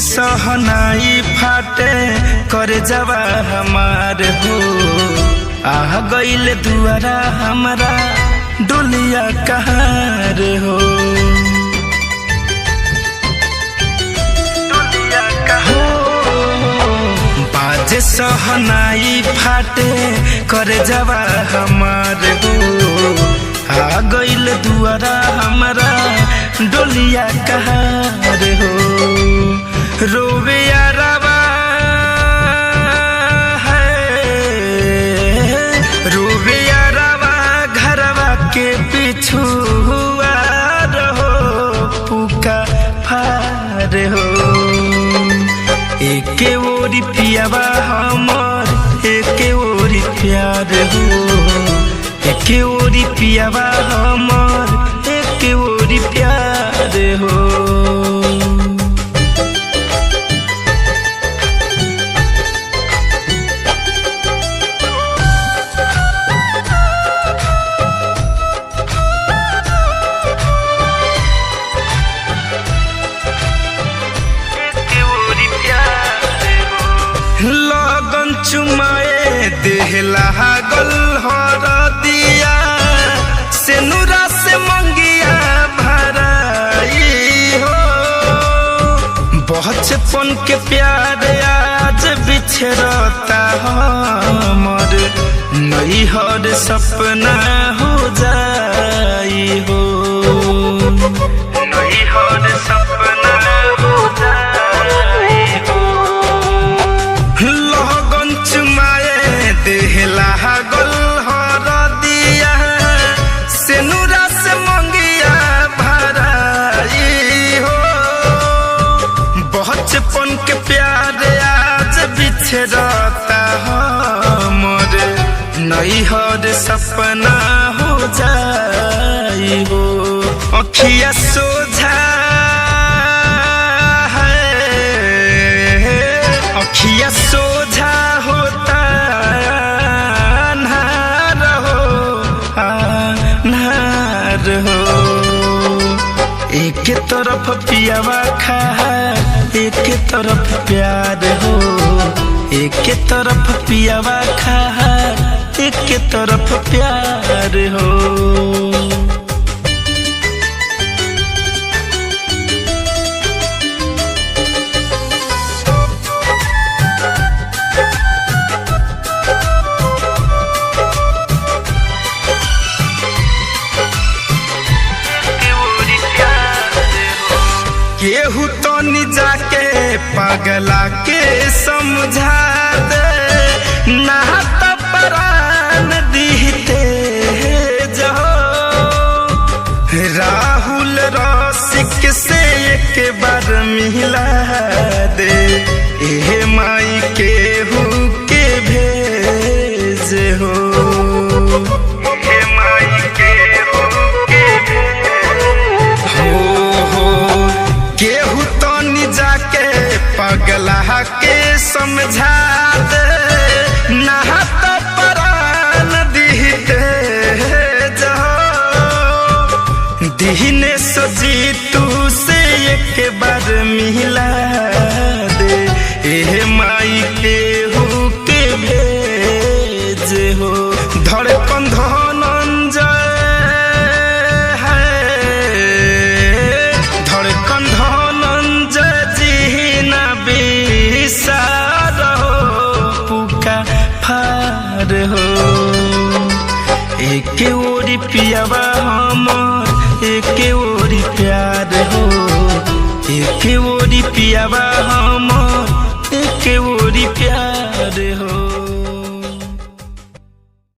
सहनाई फाटे कर जवा हमार हो। आह गईल दुआरा हमारा डोलिया कहार हो। बाजे सहनाई फाटे कर जवा हमार हो। आ गईल दुआरा हमारा डोलिया कहार हो। रोवे यारवा है, रोवे यारवा घरवा के पीछू हुआ रहो पुका फार हो। एके ओरी पियावा हमर एके ओरी प्यार हो। एके ओरी पियावा हमर एके ओरी प्यार हो। लगन चुमाए देहला गल हर दिया से नूरा से मंगिया भराई हो। बचपन के प्यार आज बिछड़ता हमर नैहर सपना हो जाई हो। नैहर सपना हो जाई हो। लगन चुमाए देहला गल हर दिया से नूरा से मंगिया भराई हो। बचपन के प्यार आज बिछड़ता हमर नैहर सपना हो जाई हो। अखिया सोझा अखिया सोझा होता अन्हार हो, अन्हार हो। एक तरफ पियावा खा एक तरफ प्यार हो। एक तरफ पियावा खा एक तरफ प्यार हो। केहू तो नि जाके पगला के समझा दे ना तो प्राण दीते जो। राहुल रसिक से एक बार मिला दे ए माई केहू के भेज हो। ए माई केहू के भेज हो। केहू तो नि जाके पगला के समझा